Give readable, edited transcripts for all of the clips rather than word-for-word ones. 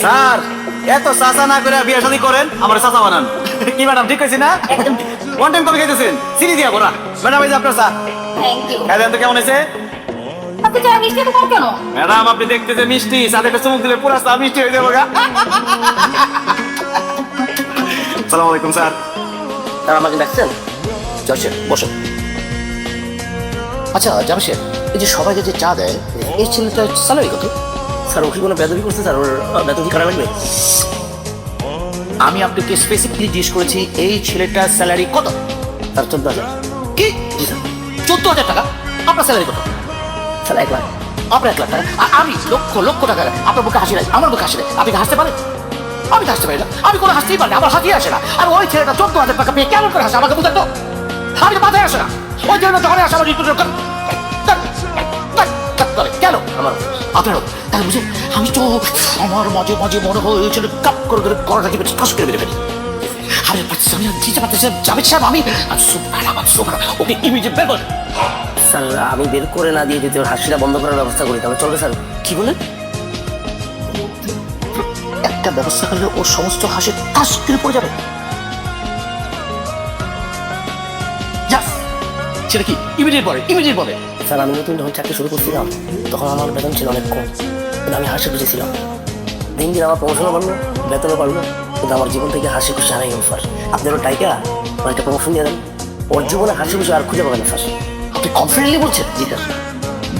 Sir এত চাচা না করে বিয়ে শাদী করেন আমার চাচা বানান কি ম্যাডাম ঠিক কইছি না ওয়ান টাইম কবে খাইতেছেন চিনি দিয়া ভরা ম্যাডাম এই যে আপনার চা থ্যাংক ইউ। খাইলেন তো কেমন হয়েছে আপনি চা মিষ্টি এত কম কেন? ম্যাডাম আপনি দেখতে যে মিষ্টি সাথে একটা চুমুক দিলে পুরো চা মিষ্টি হয়ে যাবে গা আসসালামু আলাইকুম স্যার তারা আমাকে ডাকছেন? জর্জের বসো। আচ্ছা জামশেদ, এই যে সবাইকে যে চা দেয় এই ছেলেটার স্যালারি কত? স্যার ও কি কোনো বেতনই করছে স্যার? ওর বেতন কি করা লাগবে? আমি আপনাকে স্পেসিফিকলি জিজ্ঞেস করেছি এই ছেলেটার স্যালারি কত? তার 14,000। কি? 14,000 টাকা? আপনার স্যালারি কত? স্যার 1 লাখ। আপনার 1 লাখ টাকা? আর আমি লক্ষ লক্ষ টাকা। আপনার বুকে হাসি নাই, আমার বুকে হাসি নাই। আপনি কি হাসতে পারেন? আমি তো হাসতে পারি না। আমি কোনো হাসতেই পারি না, আমার হাসি আসে না। আর ওই ছেলেটা 14,000 টাকা পেয়ে কেমন করে হাসে আমাকে বুঝেন তো? আমি তো মাথায় আসে না। ওই ছেলেটা যখন আসে আমার রিক্রুটার কেন আমার আপনার তাই বুঝে আমি তো আমার মাঝে মাঝে মনে হয় ওই ছেলে কাপ করে ধরে করাটা কি ঠাস করে বেড়ে ফেলি। আমি আমি দিতে পারতেছিলাম জাভেদ সাহেব, আমি ওকে ইমিডিয়েট বের করেন। স্যার আমি বের করে না দিয়ে যদি ওর হাসিটা বন্ধ করার ব্যবস্থা করি তাহলে চলবে স্যার? কি বলেন? একটা ব্যবস্থা করলে ওর সমস্ত হাসি ঠাস করে পড়ে যাবে। সেটা কি ইমিডিয়েট বলে? স্যার আমি নতুন যখন চাকরি শুরু করছিলাম তখন আমার বেতন ছিল অনেক কম, কিন্তু আমি হাসি খুশি ছিলাম। দিন দিন আমার প্রমোশনও বাড়লো, বেতনও বাড়লো, কিন্তু আমার জীবন থেকে হাসি খুশি হারাই গেল স্যার। আপনারও টাইকা একটা প্রমোশন দিয়ে দেন, ওর জীবনে হাসি খুশি আর খুঁজে পাবেন না স্যার। আপনি কনফিডেন্টলি বলছেন? জি স্যার।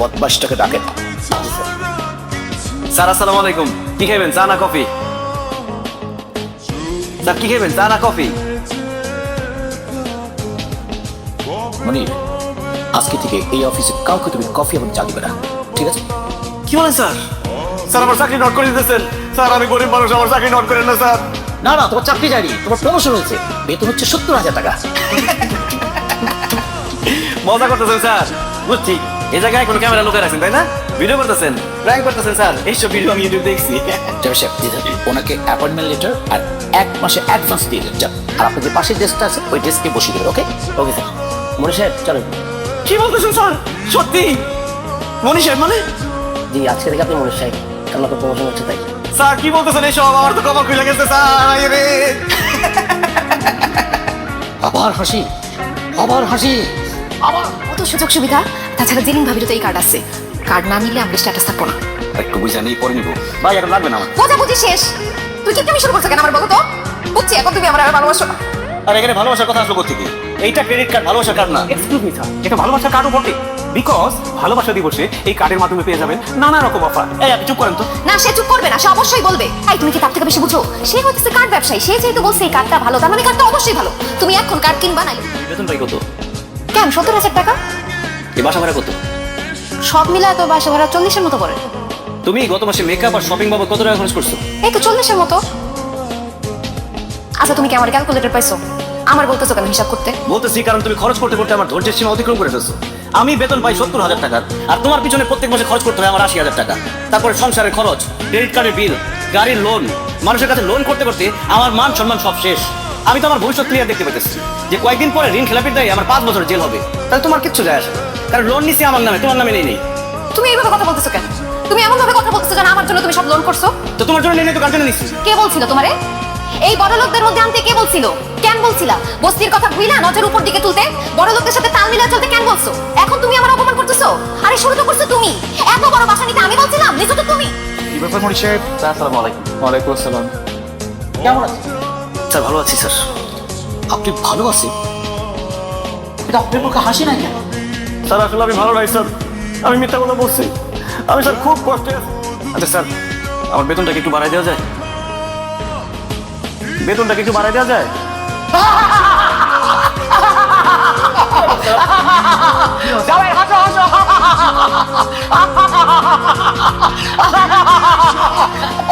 বদমাসটাকে ডাকেন। স্যার আসসালামু আলাইকুম কি খাইবেন চা না কফি? স্যার কি খাইবেন চা না কফি? মনির, আজকে থেকে এই অফিসে কাউকে তুমি কফি এবং চা দিবে না, ঠিক আছে? কি বলেন স্যার? স্যার আমার চাকরি নোট করে দিতেছেন স্যার, আমি গরিব মানুষ, আমার চাকরি নোট করেন না স্যার। না না, তোমার চাকরি যায়নি, তোমার প্রমোশন হয়েছে, বেতন হচ্ছে 70,000 টাকা। মজা করতেছেন স্যার, বুঝছি এই জায়গায় কোনো ক্যামেরা লুকায় রাখছেন তাই না? ভিডিও করতেছেন, প্র্যাঙ্ক করতেছেন স্যার, এইসব ভিডিও আমি ইউটিউব দেখছি। ওনাকে অ্যাপয়েন্টমেন্ট লেটার আর 1 মাসে অ্যাডভান্স দিয়ে দেন, যান। আর আপনার যে পাশের ডেস্কটা আছে ওই ডেস্কে বসিয়ে দেবেন। ওকে ওকে স্যার। মনি সাহেব চলেন। কি বলতেছেন স্যার? সত্যি? মনি সাহেব মানে? জি আজকে থেকে আপনি মনি সাহেব, কারণ আপনার প্রমোশন হচ্ছে তাই। স্যার কি বলতেছেন এইসব? আমার তো কপাল খুলে গেছে স্যার। আরে আবার হাসি, আবার হাসি, আবার। কত সুযোগ সুবিধা। তাছাড়া জেলিন ভাবিরও তো এই কার্ড আছে। কার্ড না নিলে আমরা স্ট্যাটাস থাকবো না। একটু বুঝে নিয়ে পরে নিবো ভাই, এখন লাগবে না আমার। বোঝাবুঝি শেষ। তুই কি তুমি শুরু করছো কেন আমার বলো তো? বুঝছি এখন তুমি আমার আর ভালোবাসো না। আর এখানে ভালোবাসার কথা আসলো কোথা থেকে? এইটা ক্রেডিট কার্ড, ভালোবাসার কার্ড না। এক্সকিউজ মি স্যার, এটা ভালোবাসার কার্ডও বটে, বিকজ ভালোবাসা দিবসে এই কার্ডের মাধ্যমে পেয়ে যাবেন নানা রকম অফার। এই আপনি চুপ করেন তো। না সে চুপ করবে না, সে অবশ্যই বলবে। এই তুমি কি তার থেকে বেশি বুঝো? সে হচ্ছে কার্ড ব্যবসায়ী, সে যেহেতু বলছে এই কার্ডটা ভালো, তার মানে কার্ডটা অবশ্যই ভালো। তুমি এখন কার্ড কিনবা না? বেতন পাই কত? কেন 70,000 টাকা? এই বাসা ভাড়া কত? সব মিলায় তো বাসা ভাড়া 40-এর মতো পড়ে। তুমি গত মাসে মেকআপ আর শপিং বাবদ কত টাকা খরচ করছো? এই তো 40-এর মতো। আচ্ছা তুমি কি আমার ক্যালকুলেটর পাইছো? আমার বলতেছো কেন হিসাব করতে? বলতেছি কারণ তুমি খরচ করতে করতে আমার ধৈর্যের সীমা অতিক্রম করে ফেলছো। আমি বেতন পাই 70,000 টাকার, আর তোমার পিছনে প্রত্যেক মাসে খরচ করতে হয় আমার 80,000 টাকা। তারপরে সংসারের খরচ, ক্রেডিট কার্ডের বিল, গাড়ির লোন, মানুষের কাছে লোন করতে করতে আমার মান সম্মান সব শেষ। আমি তো আমার ভবিষ্যৎ ক্লিয়ার দেখতে পেতেছি যে কয়েকদিন পরে ঋণ খেলাপির দায়ে আমার 5 বছর জেল হবে। তাহলে তোমার কিচ্ছু যায় আসে না, কারণ লোন নিছি আমার নামে, তোমার নামে নেই। তুমি এইভাবে কথা বলতেছো কেন? তুমি এমন ভাবে কথা বলতেছো যেন আমার জন্য তুমি সব লোন করছো। তো তোমার জন্য নেই তো কার জন্য নিছি? কে বলছিল তোমারে এই বড় লোকদের মধ্যে আনতে? কে বলছিল? কেন বলছিলা? বস্তির কথা ভুইলা নজর উপর দিকে তুলতে, বড় লোকদের সাথে তাল মিলিয়ে চলতে কেন বলছো? এখন তুমি আমার অপমান করতেছো। আরে শুরু তো করছো তুমি। এত বড় বাসা নিতে আমি বলছিলাম, নিছো তো তুমি। কি ব্যাপার মনি সাহেব? আসসালামু আলাইকুম। ওয়ালাইকুম আসসালাম। কেমন আছেন স্যার ভালো আছি স্যার। আপনি? ভালো আছেন, কিন্তু আপনার মুখে হাসি নাই কেন? স্যার আসলে আমি ভালো নাই স্যার, আমি মিথ্যা কথা বলছি। আমি স্যার খুব কষ্টে আছি। আচ্ছা স্যার আমার বেতনটাকে একটু বাড়াই দেওয়া যায়? বেতনটাকে একটু বাড়াই দেওয়া যায়?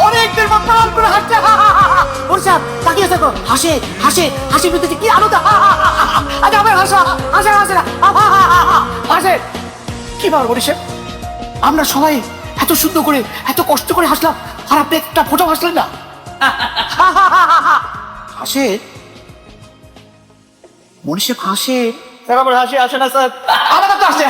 অনেকদিন পর প্রাণ করে হাসছে। বলছেন তাকিয়ে থাকো, হাসে হাসে হাসির ভিতরে কি আনন্দ। আচ্ছা আমার হাসা হাসা হাসে না হাসে। কি ব্যাপার বলিস? আমরা সবাই এত সুন্দর করে এত কষ্ট করে হাসলাম, আর আপনি একটা ফোটো হাসলেন না। হাসে মনীষে হাসে, স্যার আমার হাসি আসে না স্যার। আমার তো আসে।